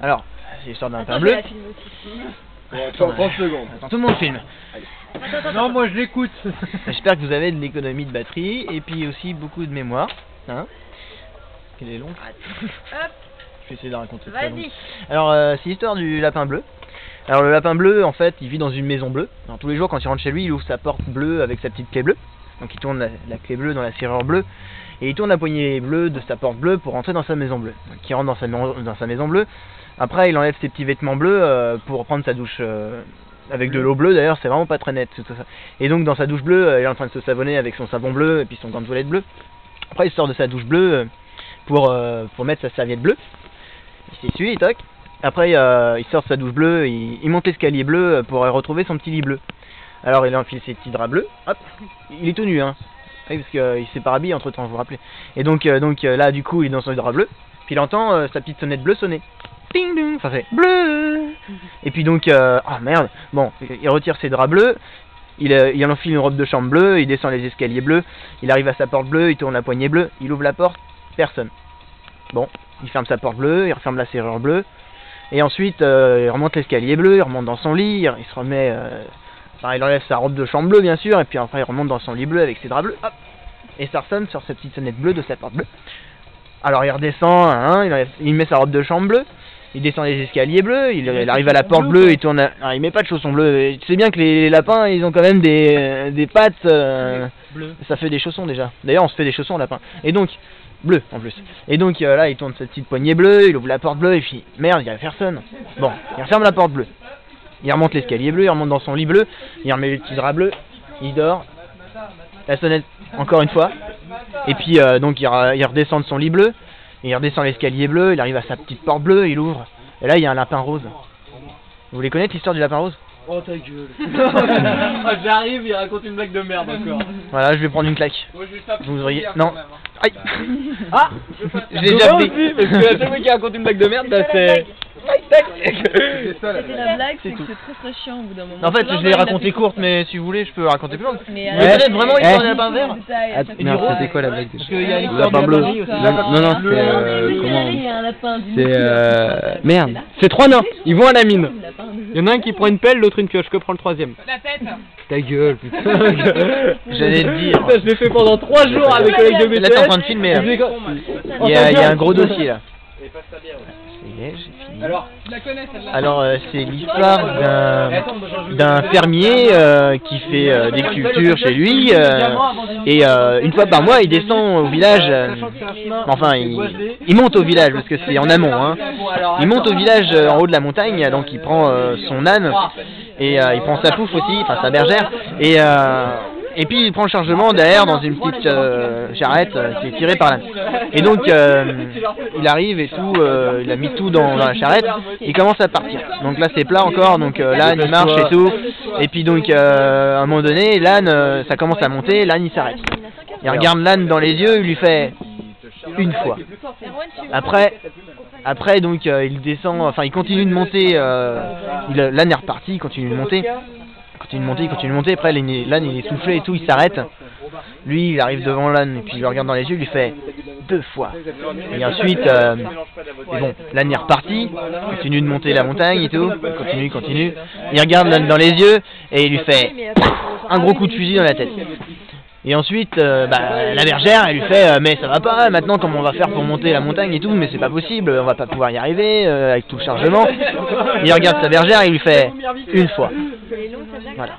Alors, c'est l'histoire d'un lapin Attends, bleu. je vais la filmer aussi. Attends, 30 secondes. Attends, tout le monde filme. Non, moi je l'écoute. J'espère que vous avez de l'économie de batterie et puis aussi beaucoup de mémoire. Hein? Elle est longue. Hop, Je vais essayer de la raconter. très longue. vas-y. Alors, c'est l'histoire du lapin bleu. Alors, le lapin bleu, en fait, il vit dans une maison bleue. Alors, tous les jours, quand il rentre chez lui, il ouvre sa porte bleue avec sa petite clé bleue. Donc, il tourne la clé bleue dans la serrure bleue. Et il tourne la poignée bleue de sa porte bleue pour rentrer dans sa maison bleue. Donc, il rentre dans sa maison bleue. Après, il enlève ses petits vêtements bleus pour prendre sa douche avec de l'eau bleue. D'ailleurs, c'est vraiment pas très net tout ça. Et donc, dans sa douche bleue, il est en train de se savonner avec son savon bleu et puis son gant de toilette bleu. Après, il sort de sa douche bleue pour mettre sa serviette bleue. Il s'essuie, toc. Après, il sort de sa douche bleue, il monte l'escalier bleu pour retrouver son petit lit bleu. Alors, il enfile ses petits draps bleus. Hop, il est tout nu, hein. Oui, parce qu'il s'est pas rhabillé entre temps, je vous rappelle. Et donc là, du coup, il est dans son drap bleu. Puis il entend sa petite sonnette bleue sonner. Ding ding, enfin c'est bleu. Et puis donc, ah merde. Bon, il retire ses draps bleus. Il enfile une robe de chambre bleue. Il descend les escaliers bleus. Il arrive à sa porte bleue. Il tourne la poignée bleue. Il ouvre la porte. Personne. Bon, il ferme sa porte bleue. Il referme la serrure bleue. Et ensuite, il remonte l'escalier bleu. Il remonte dans son lit. Il se remet. Enfin, il enlève sa robe de chambre bleue, bien sûr. Et puis après, il remonte dans son lit bleu avec ses draps bleus. Hop. Et ça ressonne sur sa petite sonnette bleue de sa porte bleue. Alors il redescend, hein, il met sa robe de chambre bleue, il descend les escaliers bleus, il arrive à la porte bleue, il tourne. Alors, il met pas de chaussons bleus. Tu sais bien que les lapins, ils ont quand même des pattes. Bleu. Ça fait des chaussons déjà. D'ailleurs, on se fait des chaussons lapin. Et donc, bleu en plus. Et donc là, il tourne sa petite poignée bleue, il ouvre la porte bleue, et puis merde, il y a personne. Bon, il referme la porte bleue. Il remonte l'escalier bleu, il remonte dans son lit bleu, il remet les petits draps bleus, il dort. La sonnette, encore une fois. Et puis donc il redescend de son lit bleu, il redescend l'escalier bleu, il arrive à sa petite porte bleue, il ouvre. Et là il y a un lapin rose. Vous voulez connaître l'histoire du lapin rose? Oh ta gueule. J'arrive, il raconte une blague de merde encore. Voilà, je vais prendre une claque. Moi je vais taper. Vous auriez... Non. Aïe. Ah. Je l'ai déjà pris. Parce que la seule fois qui raconte une blague de merde, bah c'est... C'était la blague, c'est que tout. c'est très chiant au bout d'un moment. En fait, je l'ai raconté courte, mais si vous voulez, je peux raconter plus longue. Mais Vous voulez connaître vraiment l'histoire du lapin vert? Non, c'était quoi la blague Parce qu'il y a Le l'histoire du lapin bleu. lapin gris aussi. Non, c'est comment Il y a un lapin du C'est merde. C'est trois nains, ils vont à la mine. Il y en a un qui prend une pelle, l'autre une pioche, que prend le troisième? La tête. Ta gueule, putain. J'allais le dire. Putain, je l'ai fait pendant 3 jours avec collègues de BTS. Là, t'es en train de filmer, là. Il y a un gros dossier, là. Ça y est, j'ai fini. Alors, Je la connais celle-là. Alors, c'est l'histoire d'un fermier qui fait des cultures chez lui. Et une fois par mois, il descend au village. Enfin, il monte au village, parce que c'est en amont. Hein. Il monte au village en haut de la montagne, donc il prend son âne. Et il prend sa pouffe aussi, enfin sa bergère. Et puis il prend le chargement derrière dans une petite charrette qui est tirée par l'âne. Et donc il arrive et tout, il a mis tout dans la charrette, il commence à partir. Donc là c'est plat encore, donc l'âne il marche et tout. Et puis donc à un moment donné, l'âne ça commence à monter, l'âne il s'arrête. Il regarde l'âne dans les yeux, il lui fait une fois. Après donc il descend, enfin il continue de monter, l'âne est reparti, il continue de monter. Il continue de monter, après l'âne il est soufflé et tout, il s'arrête. Lui il arrive devant l'âne et puis il le regarde dans les yeux, il lui fait 2 fois. Et ensuite, bon, l'âne est reparti, il continue de monter la montagne et tout, il continue. Il regarde l'âne dans les yeux et il lui fait un gros coup de fusil dans la tête. Et ensuite, la bergère, elle lui fait mais ça va pas, maintenant comment on va faire pour monter la montagne et tout, mais c'est pas possible, on va pas pouvoir y arriver avec tout le chargement. Il regarde sa bergère et il lui fait une fois. Voilà.